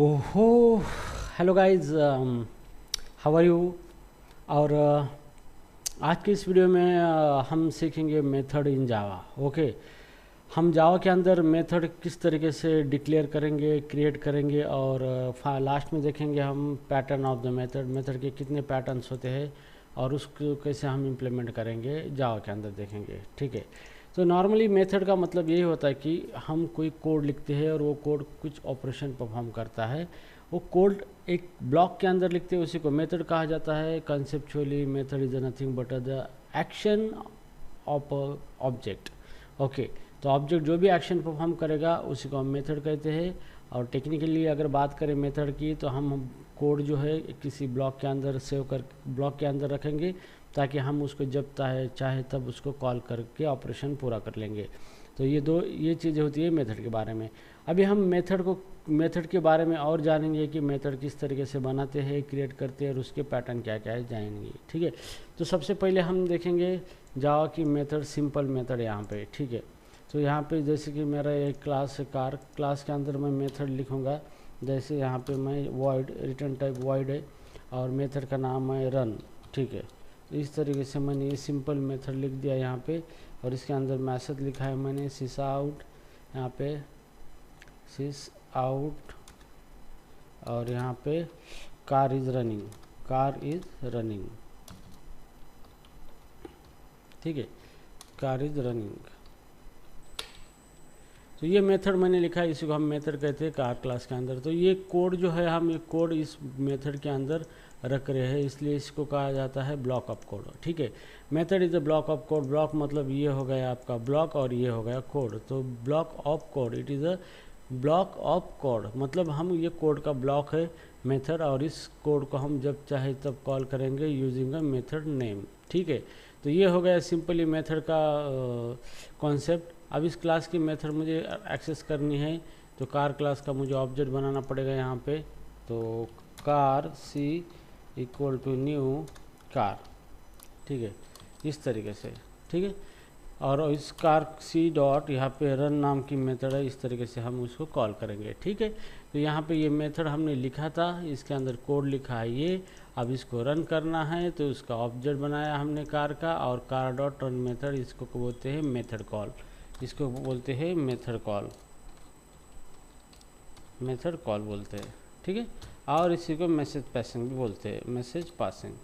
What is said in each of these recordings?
ओहो, hello guys, how are you. और आज के इस वीडियो में हम सीखेंगे मेथड इन जावा। ओके, हम जावा के अंदर मेथड किस तरीके से डिक्लेयर करेंगे, क्रिएट करेंगे और लास्ट में देखेंगे हम पैटर्न ऑफ द मेथड के कितने पैटर्न्स होते हैं और उसको कैसे हम इम्प्लीमेंट करेंगे जावा के अंदर देखेंगे। ठीक है, तो नॉर्मली मेथड का मतलब यही होता है कि हम कोई कोड लिखते हैं और वो कोड कुछ ऑपरेशन परफॉर्म करता है। वो कोड एक ब्लॉक के अंदर लिखते हैं, उसी को मेथड कहा जाता है। Conceptually method is nothing but the action of object. Okay, तो ऑब्जेक्ट जो भी एक्शन परफॉर्म करेगा उसी को हम मेथड कहते हैं। और टेक्निकली अगर बात करें मेथड की, तो हम कोड जो है किसी ब्लॉक के अंदर सेव कर ब्लॉक के अंदर रखेंगे ताकि हम उसको जब चाहे तब उसको कॉल करके ऑपरेशन पूरा कर लेंगे। तो ये चीज़ें होती है मेथड के बारे में। अभी हम मेथड के बारे में और जानेंगे कि मेथड किस तरीके से बनाते हैं, क्रिएट करते हैं और उसके पैटर्न क्या क्या है जानेंगे। ठीक है, तो सबसे पहले हम देखेंगे जावा की मेथड, सिंपल मेथड यहाँ पे। ठीक है, तो यहाँ पे जैसे कि मेरा एक क्लास है कार, क्लास के अंदर मैं मेथड लिखूँगा। जैसे यहाँ पे मैं वॉइड, रिटर्न टाइप वॉइड है और मेथड का नाम है रन। ठीक है, तो इस तरीके से मैंने ये सिंपल मेथड लिख दिया यहाँ पे। और इसके अंदर मैसेज लिखा है मैंने सिस आउट, यहाँ पे सिस आउट, और यहाँ पे car is running, car is running. ठीक है, कार इज़ रनिंग। तो ये मेथड मैंने लिखा है, इसी को हम मेथड कहते हैं कार क्लास के अंदर। तो ये कोड जो है, हम ये कोड इस मेथड के अंदर रख रहे हैं, इसलिए इसको कहा जाता है ब्लॉक ऑफ कोड। ठीक है, method is a block of code. Block मतलब ये हो गया आपका ब्लॉक और ये हो गया कोड। तो block of code, it is a block of code, मतलब हम ये कोड का ब्लॉक है मेथड, और इस कोड को हम जब चाहे तब कॉल करेंगे यूजिंग अ मेथड नेम। ठीक है, तो ये हो गया सिंपली मेथड का कॉन्सेप्ट। अब इस क्लास की मेथड मुझे एक्सेस करनी है, तो कार क्लास का मुझे ऑब्जेक्ट बनाना पड़ेगा यहाँ पे। तो car C equal to new car. ठीक है, इस तरीके से। ठीक है, और इस कार सी डॉट यहाँ पे रन नाम की मेथड है, इस तरीके से हम उसको कॉल करेंगे। ठीक है, तो यहाँ पे ये मेथड हमने लिखा था, इसके अंदर कोड लिखा है ये। अब इसको रन करना है, तो इसका ऑब्जेक्ट बनाया हमने कार का, और कार डॉट रन मेथड, इसको बोलते हैं मेथड कॉल, इसको बोलते हैं मेथड कॉल, मेथड कॉल बोलते हैं। ठीक है, और इसी को मैसेज पासिंग भी बोलते हैं, मैसेज पासिंग।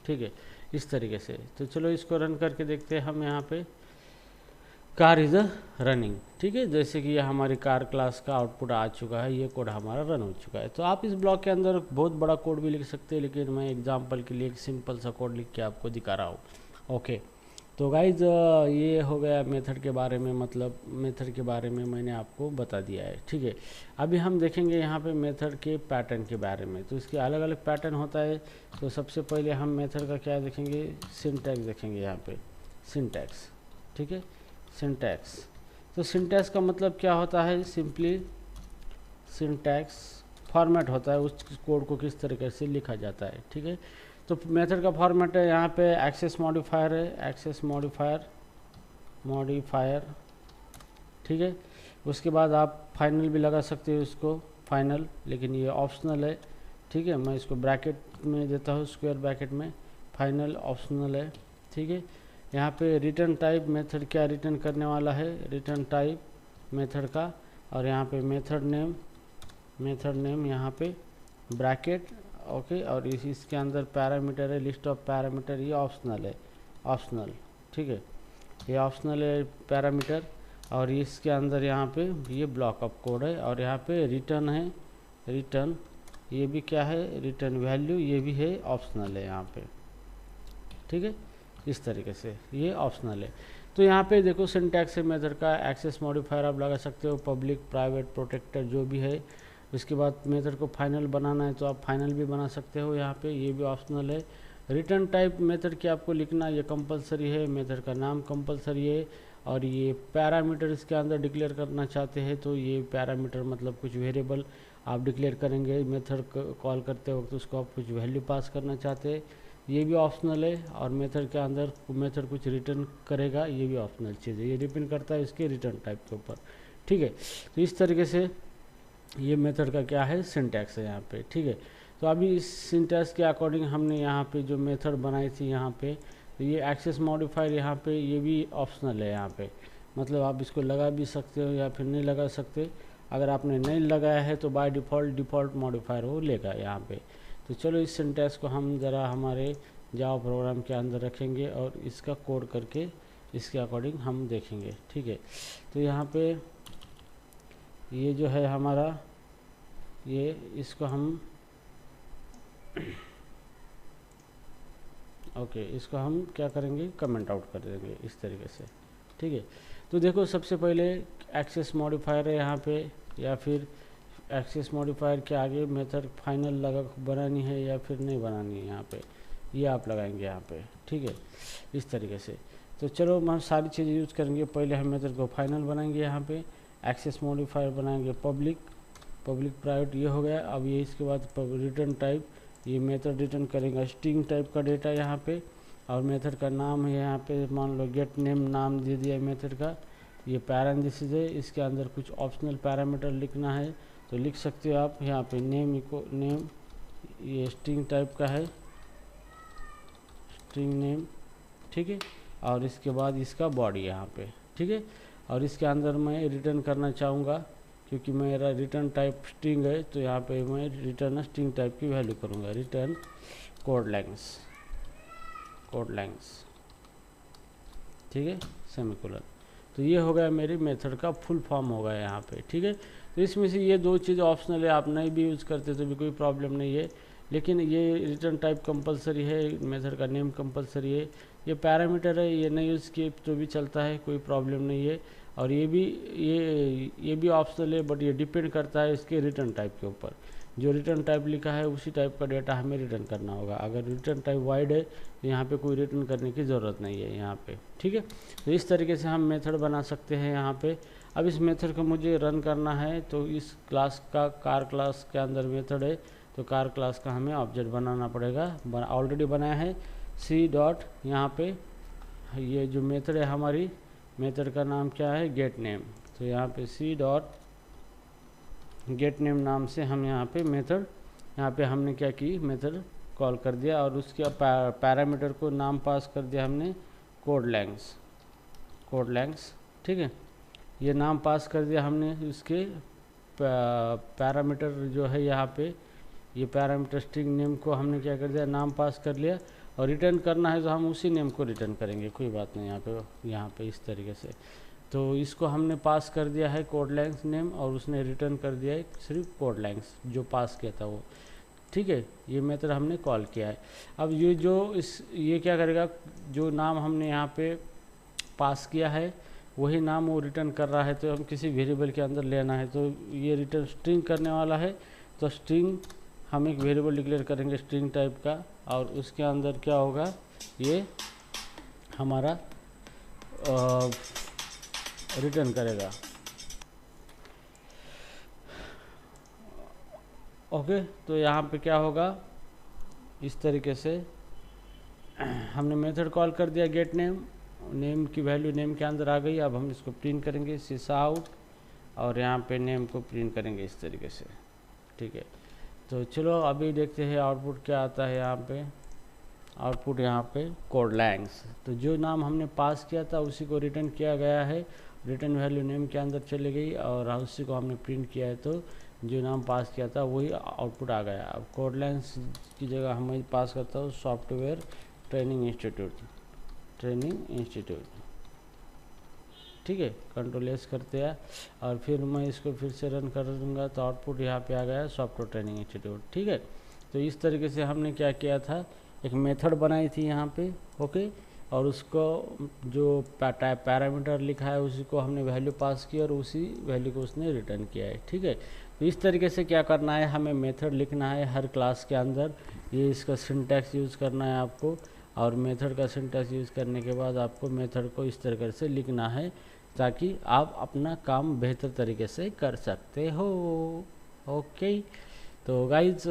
ठीक है, इस तरीके से। तो चलो इसको रन करके देखते हैं हम। यहाँ पे कार इज़ रनिंग। ठीक है, जैसे कि ये हमारी कार क्लास का आउटपुट आ चुका है, ये कोड हमारा रन हो चुका है। तो आप इस ब्लॉक के अंदर बहुत बड़ा कोड भी लिख सकते हैं, लेकिन मैं एग्जांपल के लिए एक सिंपल सा कोड लिख के आपको दिखा रहा हूँ। ओके, तो गाइज ये हो गया मेथड के बारे में, मतलब मेथड के बारे में मैंने आपको बता दिया है। ठीक है, अभी हम देखेंगे यहाँ पे मेथड के पैटर्न के बारे में। तो इसके अलग अलग पैटर्न होता है। तो सबसे पहले हम मेथड का क्या देखेंगे, सिंटैक्स देखेंगे यहाँ पे, सिंटैक्स। ठीक है, सिंटैक्स। तो सिंटैक्स का मतलब क्या होता है, सिंपली सिंटैक्स फॉर्मेट होता है, उस कोड को किस तरीके से लिखा जाता है। ठीक है, तो मेथड का फॉर्मेट है यहाँ पे एक्सेस मॉडिफायर है, एक्सेस मॉडिफायर। ठीक है, उसके बाद आप फाइनल भी लगा सकते हो इसको, फाइनल, लेकिन ये ऑप्शनल है। ठीक है, मैं इसको ब्रैकेट में देता हूँ, स्क्वायर ब्रैकेट में, फाइनल ऑप्शनल है। ठीक है, यहाँ पे रिटर्न टाइप मेथड क्या रिटर्न करने वाला है, रिटर्न टाइप मेथड का, और यहाँ पे मेथड नेम यहाँ पे ब्रैकेट। ओके, और इसके अंदर पैरामीटर है, लिस्ट ऑफ पैरामीटर, ये ऑप्शनल है, ऑप्शनल। ठीक है, ये ऑप्शनल है पैरामीटर। और इसके अंदर यहाँ पे ये ब्लॉक ऑफ कोड है, और यहाँ पे रिटर्न है, रिटर्न, ये भी क्या है, रिटर्न वैल्यू, ये भी है, ऑप्शनल है यहाँ पे। ठीक है, इस तरीके से ये ऑप्शनल है। तो यहाँ पे देखो सिंटैक्स है मेथड का, एक्सेस मॉडिफायर आप लगा सकते हो, पब्लिक, प्राइवेट, प्रोटेक्टर, जो भी है। उसके बाद मेथड को फाइनल बनाना है तो आप फाइनल भी बना सकते हो यहाँ पे, ये भी ऑप्शनल है। रिटर्न टाइप मेथड की आपको लिखना ये कंपलसरी है, मेथड का नाम कंपलसरी है। और ये पैरामीटर इसके अंदर डिक्लेयर करना चाहते हैं, तो ये पैरामीटर मतलब कुछ वेरिएबल आप डिक्लेयर करेंगे मेथड कॉल करते वक्त, उसको आप कुछ वैल्यू पास करना चाहते हैं, ये भी ऑप्शनल है। और मेथड के अंदर मेथड कुछ रिटर्न करेगा, ये भी ऑप्शनल चीज़ है, ये डिपेंड करता है इसके रिटर्न टाइप के ऊपर। ठीक है। तो इस तरीके से ये मेथड का क्या है, सिंटैक्स है यहाँ पे, ठीक है। तो अभी इस सिंटैक्स के अकॉर्डिंग हमने यहाँ पे जो मेथड बनाई थी यहाँ पे, तो ये एक्सेस मॉडिफायर यहाँ पे ये भी ऑप्शनल है यहाँ पे, मतलब आप इसको लगा भी सकते हो या फिर नहीं लगा सकते। अगर आपने नहीं लगाया है तो बाय डिफ़ॉल्ट मॉडिफायर वो लेगा यहाँ पे। तो चलो इस सिंटैक्स को हम ज़रा हमारे जावा प्रोग्राम के अंदर रखेंगे और इसका कोड करके इसके अकॉर्डिंग हम देखेंगे, ठीक है। तो यहाँ पे ये जो है हमारा, ये इसको हम ओके इसको हम क्या करेंगे, कमेंट आउट कर देंगे इस तरीके से, ठीक है। तो देखो सबसे पहले एक्सेस मॉडिफायर है यहाँ पे, या फिर एक्सेस मॉडिफायर के आगे मेथड फाइनल लगा बनानी है या फिर नहीं बनानी है, यहाँ पे ये आप लगाएंगे यहाँ पे, ठीक है, इस तरीके से। तो चलो हम सारी चीज़ें यूज़ करेंगे। पहले हम मेथड को फाइनल बनाएंगे, यहाँ पे एक्सेस मॉडिफायर बनाएंगे पब्लिक प्राइवेट, ये हो गया। अब ये इसके बाद रिटर्न टाइप, ये मेथड रिटर्न करेंगे स्ट्रिंग टाइप का डेटा यहाँ पे, और मेथड का नाम है यहाँ पे मान लो गेट नेम नाम दे दिया मेथड का। ये पैरेंथेसिस है, इसके अंदर कुछ ऑप्शनल पैरामीटर लिखना है तो लिख सकते हो आप यहाँ पे, नेम इको नेम, ये स्ट्रिंग टाइप का है, स्ट्रिंग नेम, ठीक है। और इसके बाद इसका बॉडी यहाँ पे, ठीक है। और इसके अंदर मैं रिटर्न करना चाहूँगा क्योंकि मेरा रिटर्न टाइप स्ट्रिंग है, तो यहाँ पे मैं रिटर्न स्ट्रिंग टाइप की वैल्यू करूँगा, रिटर्न कोड लेंग्थ, ठीक है, सेमीकोलन। तो ये हो गया मेरी मेथड का फुल फॉर्म हो गया यहाँ पे, ठीक है। तो इसमें से ये दो चीज़ ऑप्शनल है, आप नहीं भी यूज़ करते तो भी कोई प्रॉब्लम नहीं है, लेकिन ये रिटर्न टाइप कंपलसरी है, मेथड का नेम कंपलसरी है, ये पैरामीटर है, ये नहीं यूज़ किए तो भी चलता है, कोई प्रॉब्लम नहीं है। और ये भी ऑप्शनल है, बट ये डिपेंड करता है इसके रिटर्न टाइप के ऊपर। जो रिटर्न टाइप लिखा है उसी टाइप का डेटा हमें रिटर्न करना होगा। अगर रिटर्न टाइप वाइड है तो यहाँ पे कोई रिटर्न करने की ज़रूरत नहीं है यहाँ पे, ठीक है। तो इस तरीके से हम मेथड बना सकते हैं यहाँ पे। अब इस मेथड को मुझे रन करना है, तो इस क्लास का कार क्लास के अंदर मेथड है, तो कार क्लास का हमें ऑब्जेक्ट बनाना पड़ेगा। ऑलरेडी बनाया है सी डॉट, यहाँ पे ये जो मेथड है हमारी, मेथड का नाम क्या है, गेट नेम। तो यहाँ पे सी डॉट गेट नेम नाम से हम यहाँ पे मेथड, यहाँ पे हमने क्या की, मेथड कॉल कर दिया और उसके पैरामीटर को नाम पास कर दिया हमने कोड लेंग्थ, ठीक है। ये नाम पास कर दिया हमने, उसके पैरामीटर जो है यहाँ पे, ये पैरामीटर स्ट्रिंग नेम को हमने क्या कर दिया, नाम पास कर लिया। और रिटर्न करना है तो हम उसी नेम को रिटर्न करेंगे, कोई बात नहीं यहाँ पे इस तरीके से। तो इसको हमने पास कर दिया है कोड लेंग्थ नेम, और उसने रिटर्न कर दिया है सिर्फ कोड लेंग्थ जो पास किया था वो, ठीक है। ये मेथड हमने कॉल किया है। अब ये क्या करेगा, जो नाम हमने यहाँ पे पास किया है वही नाम वो रिटर्न कर रहा है, तो हम किसी वेरिएबल के अंदर लेना है, तो ये रिटर्न स्ट्रिंग करने वाला है। तो स्ट्रिंग हम एक वेरिएबल डिक्लेयर करेंगे स्ट्रिंग टाइप का, और उसके अंदर क्या होगा, ये हमारा रिटर्न करेगा, ओके। तो यहाँ पे क्या होगा, इस तरीके से हमने मेथड कॉल कर दिया गेट नेम की वैल्यू नेम के अंदर आ गई। अब हम इसको प्रिंट करेंगे सिस आउट, और यहाँ पे नेम को प्रिंट करेंगे इस तरीके से, ठीक है। तो चलो अभी देखते हैं आउटपुट क्या आता है। यहाँ पे आउटपुट यहाँ पे कोड लेंग्थ, तो जो नाम हमने पास किया था उसी को रिटर्न किया गया है, रिटर्न वैल्यू नेम के अंदर चली गई, और उसी को हमने प्रिंट किया है, तो जो नाम पास किया था वही आउटपुट आ गया। अब कोड लेंग्थ की जगह हम पास करता हूँ सॉफ्टवेयर ट्रेनिंग इंस्टीट्यूट, ठीक है। कंट्रोल एस करते हैं और फिर मैं इसको फिर से रन कर दूंगा, तो आउटपुट यहाँ पे आ गया सॉफ्टवेयर ट्रेनिंग इंस्टीट्यूट, ठीक है। तो इस तरीके से हमने क्या किया था, एक मेथड बनाई थी यहाँ पे, ओके, और उसको जो पैरामीटर लिखा है उसी को हमने वैल्यू पास की और उसी वैल्यू को उसने रिटर्न किया है, ठीक है। तो इस तरीके से क्या करना है, हमें मेथड लिखना है हर क्लास के अंदर, ये इसका सिंटैक्स यूज़ करना है आपको, और मेथड का सिंटैक्स यूज़ करने के बाद आपको मेथड को इस तरीके से लिखना है ताकि आप अपना काम बेहतर तरीके से कर सकते हो, ओके। तो गाइज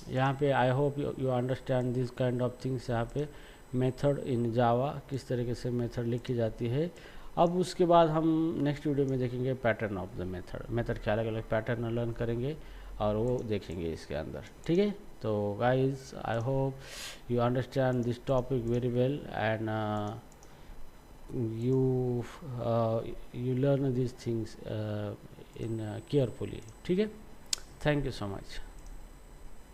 यहाँ पे I hope you understand this kind of things. यहाँ पे मेथड इन जावा किस तरीके से मेथड लिखी जाती है, अब उसके बाद हम नेक्स्ट वीडियो में देखेंगे पैटर्न ऑफ द मेथड के अलग अलग पैटर्न लर्न करेंगे और वो देखेंगे इसके अंदर, ठीक है। तो guys I hope you understand this topic very well and you learn these things in carefully, ठीक है। Thank you so much.